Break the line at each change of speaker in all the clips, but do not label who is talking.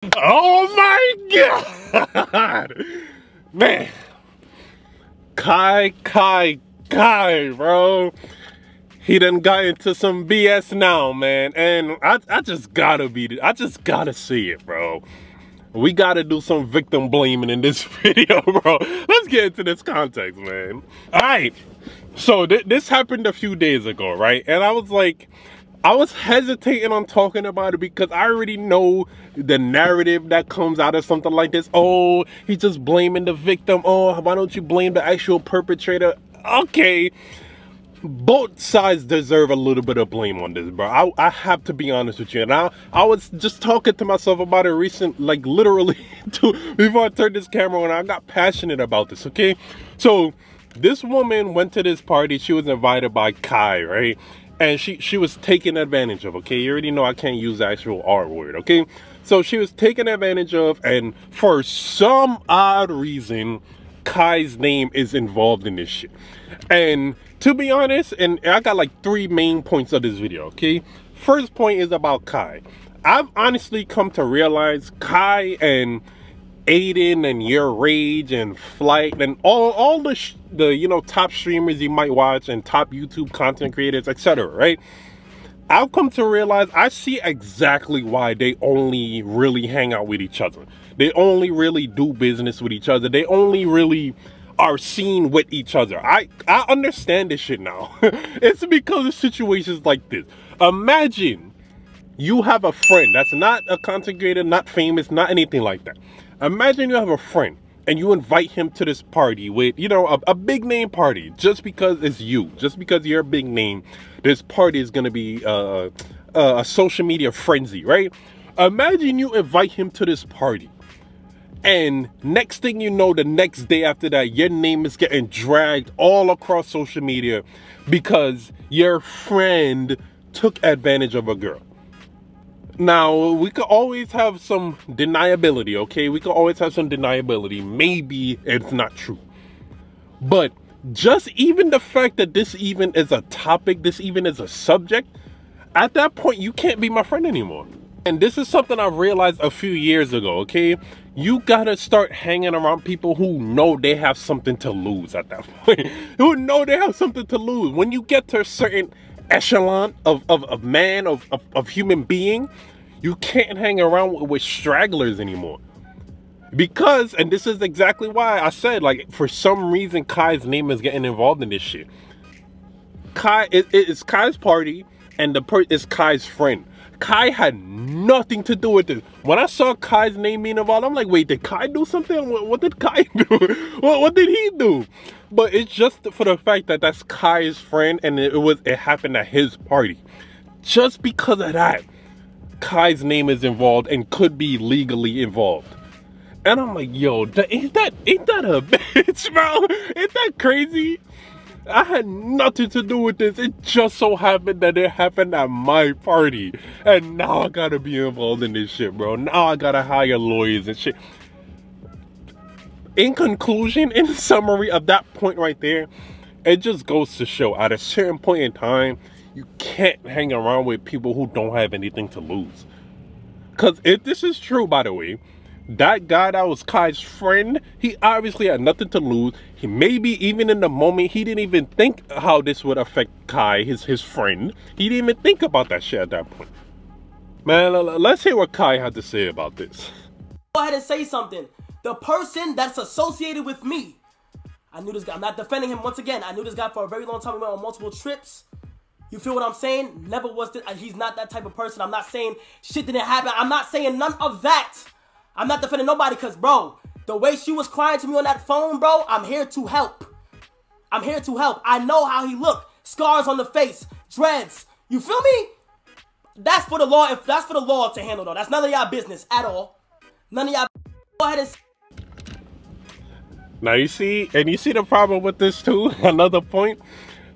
Oh my God, man. Kai, bro. He done got into some BS now, man. And I just gotta see it, bro. We gotta do some victim blaming in this video, bro. Let's get into this context, man. All right. So this happened a few days ago, right? And I was hesitating on talking about it because I already know the narrative that comes out of something like this. Oh, he's just blaming the victim. Oh, why don't you blame the actual perpetrator? Okay. Both sides deserve a little bit of blame on this, bro. I have to be honest with you. And I was just talking to myself about it literally before I turned this camera on. I got passionate about this, okay? So this woman went to this party. She was invited by Kai, right? And she was taken advantage of, okay? You already know I can't use the actual R word, okay? So she was taken advantage of, and for some odd reason, Kai's name is involved in this shit. And to be honest, and I got like 3 main points of this video, okay? First point is about Kai. I've honestly come to realize Kai and Aiden and Your Rage and Flight and all the you know, top streamers you might watch and top YouTube content creators, etc., right? I've come to realize I see exactly why they only really hang out with each other. They only really do business with each other. They only really are seen with each other. I understand this shit now. It's because of situations like this. Imagine you have a friend that's not a content creator, not famous, not anything like that. Imagine you have a friend and you invite him to this party with, you know, a big name party. Just because it's you, just because you're a big name, this party is gonna be a social media frenzy, right? Imagine you invite him to this party, and next thing you know, the next day after that, your name is getting dragged all across social media because your friend took advantage of a girl. Now, we could always have some deniability, okay? We could always have some deniability. Maybe it's not true. But just even the fact that this even is a topic, this even is a subject, at that point, you can't be my friend anymore. And this is something I realized a few years ago, okay? You gotta start hanging around people who know they have something to lose at that point. Who know they have something to lose. When you get to a certain echelon of man, of human being, you can't hang around with stragglers anymore. Because, and this is exactly why I said, like, for some reason, Kai's name is getting involved in this shit. Kai, it's Kai's party, and it's Kai's friend. Kai had nothing to do with this. When I saw Kai's name being involved, I'm like, wait, did Kai do something? What did Kai do? What did he do? But it's just for the fact that that's Kai's friend, and it happened at his party. Just because of that, Kai's name is involved and could be legally involved. And I'm like, yo, ain't that a bitch, bro? Ain't that crazy? I had nothing to do with this. It just so happened that it happened at my party. And now I gotta be involved in this shit, bro. Now I gotta hire lawyers and shit. In conclusion, in summary of that point right there, it just goes to show at a certain point in time, you can't hang around with people who don't have anything to lose. Because if this is true, by the way, that guy that was Kai's friend, he obviously had nothing to lose. He maybe even in the moment, he didn't even think how this would affect Kai, his friend. He didn't even think about that shit at that point. Man, let's hear what Kai had to say about this.
Go ahead and say something. The person that's associated with me, I knew this guy. I'm not defending him once again. I knew this guy for a very long time. We went on multiple trips. You feel what I'm saying? Never was this. He's not that type of person. I'm not saying shit didn't happen. I'm not saying none of that. I'm not defending nobody because, bro, the way she was crying to me on that phone, bro, I'm here to help. I'm here to help. I know how he looked. Scars on the face. Dreads. You feel me? That's for the law. If that's for the law to handle, though. That's none of y'all business at all. None of y'all. Go ahead and...
Now, you see the problem with this, too? Another point.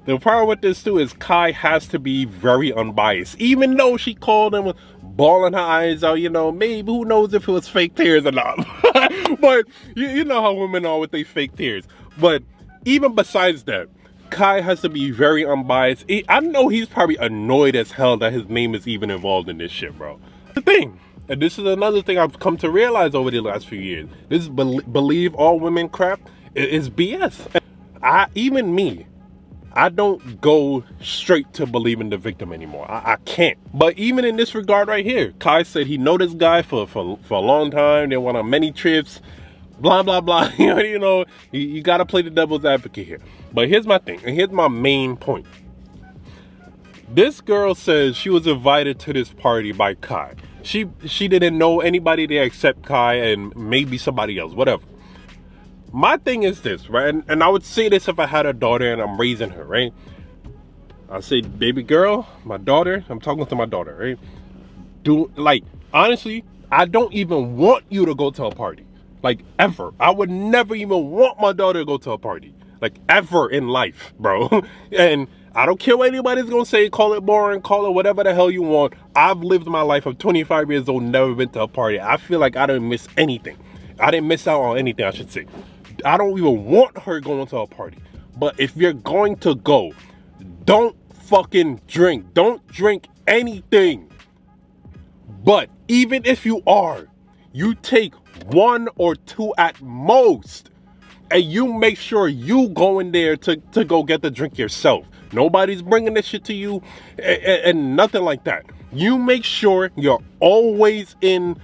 The problem with this, too, is Kai has to be very unbiased. Even though she called him bawling her eyes out, you know, maybe who knows if it was fake tears or not. But you know how women are with their fake tears. But even besides that, Kai has to be very unbiased. I know he's probably annoyed as hell that his name is even involved in this shit, bro. The thing, And this is another thing I've come to realize over the last few years. This believe all women crap is BS. Even me, I don't go straight to believing the victim anymore. I can't. But even in this regard right here, Kai said he know this guy for a long time. They went on many trips, blah, blah, blah. You know, you got to play the devil's advocate here. But here's my thing, and here's my main point. This girl says she was invited to this party by Kai. She didn't know anybody there except Kai and maybe somebody else, whatever. My thing is this, right? And I would say this if I had a daughter and I'm raising her, right? I say, baby girl, my daughter, I'm talking to my daughter, right? Honestly, I don't even want you to go to a party. Like, ever. I would never even want my daughter to go to a party. Like, ever in life, bro. And I don't care what anybody's gonna say, call it boring, call it whatever the hell you want. I've lived my life, I'm 25 years old, never been to a party. I feel like I didn't miss anything. I didn't miss out on anything, I should say. I don't even want her going to a party. But if you're going to go, don't fucking drink. Don't drink anything. But even if you are, you take 1 or 2 at most. And you make sure you go in there to go get the drink yourself. Nobody's bringing this shit to you and nothing like that. You make sure you're always in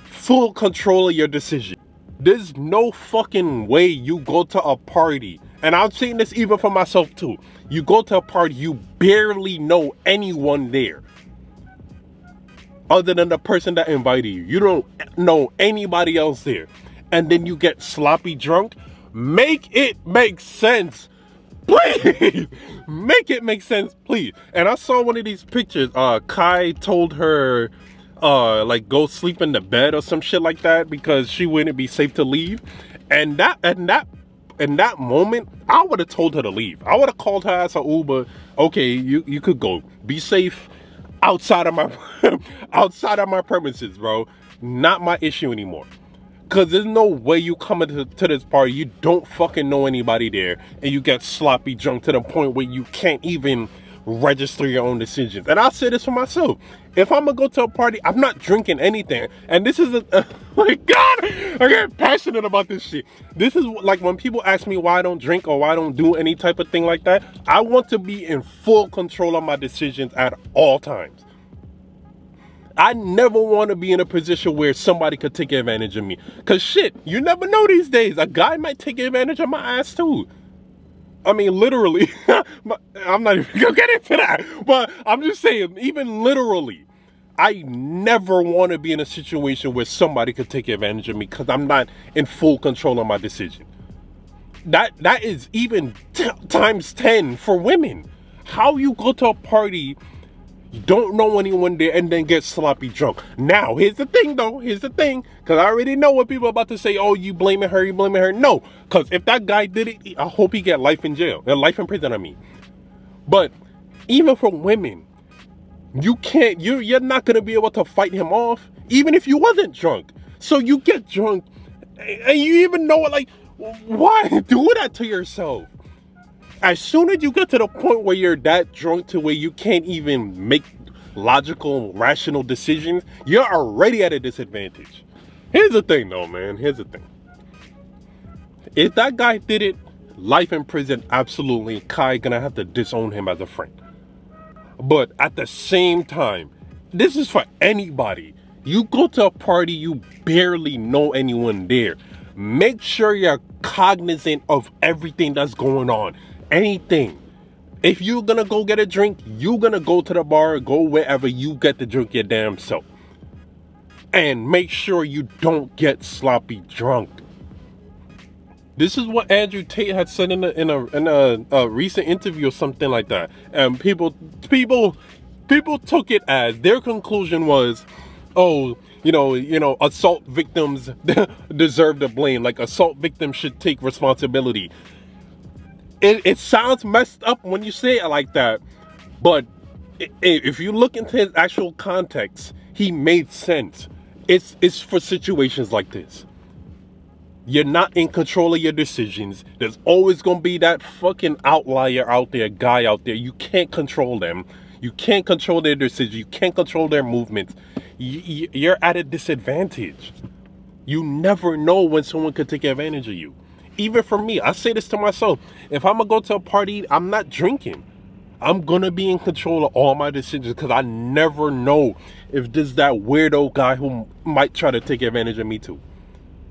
full control of your decision. There's no fucking way you go to a party. And I'm saying this even for myself too. You go to a party, you barely know anyone there. Other than the person that invited you. You don't know anybody else there. And then you get sloppy drunk. Make it make sense. Please. Make it make sense, please. And I saw one of these pictures. Kai told her like go sleep in the bed or some shit like that because she wouldn't be safe to leave. And in that moment, I would have told her to leave. I would have called her as an Uber. Okay, you could go. Be safe outside of my outside of my premises, bro. Not my issue anymore. Cause there's no way you come to this party, you don't fucking know anybody there, and you get sloppy drunk to the point where you can't even register your own decisions. And I'll say this for myself. If I'm gonna go to a party, I'm not drinking anything. And this is my God, I get passionate about this shit. This is like when people ask me why I don't drink or why I don't do any type of thing like that. I want to be in full control of my decisions at all times. I never want to be in a position where somebody could take advantage of me. Cause shit, you never know these days. A guy might take advantage of my ass too. I mean, literally. I'm not even gonna get into that. But I'm just saying, even literally, I never want to be in a situation where somebody could take advantage of me because I'm not in full control of my decision. That is even times 10 for women. How you go to a party, you don't know anyone there, and then get sloppy drunk. Now, here's the thing, though. Here's the thing. Because I already know what people are about to say. Oh, you blaming her, you blaming her. No. Because if that guy did it, I hope he get life in jail. Life in prison, I mean. But even for women, you can't, you're not going to be able to fight him off, even if you wasn't drunk. So you get drunk, and you even know it, like, why do that to yourself? As soon as you get to the point where you're that drunk to where you can't even make logical, rational decisions, you're already at a disadvantage. Here's the thing though, man. Here's the thing. If that guy did it, life in prison, absolutely. Kai gonna have to disown him as a friend. But at the same time, this is for anybody. You go to a party, you barely know anyone there. Make sure you're cognizant of everything that's going on. Anything. If you're gonna go get a drink, you're gonna go to the bar, go wherever you get to drink your damn self. And make sure you don't get sloppy drunk. This is what Andrew Tate had said in a recent interview or something like that. And people took it as their conclusion was, oh, you know, assault victims deserve the blame. Like assault victims should take responsibility. It sounds messed up when you say it like that, but if you look into his actual context, he made sense. It's for situations like this. You're not in control of your decisions. There's always gonna be that fucking outlier out there, guy out there. You can't control them. You can't control their decisions. You can't control their movements. You're at a disadvantage. You never know when someone could take advantage of you. Even for me, I say this to myself. If I'm going to go to a party, I'm not drinking. I'm going to be in control of all my decisions because I never know if there's that weirdo guy who might try to take advantage of me too.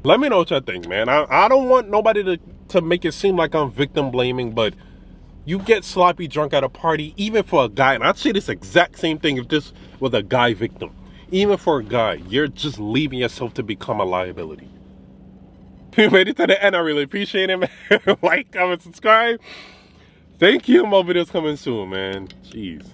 Let me know what y'all think, man. I don't want nobody to make it seem like I'm victim blaming, but you get sloppy drunk at a party, even for a guy, and I'd say this exact same thing if this was a guy victim. Even for a guy, you're just leaving yourself to become a liability. If you made it to the end, I really appreciate it, man. Like, comment, subscribe. Thank you. More videos coming soon, man. Jeez.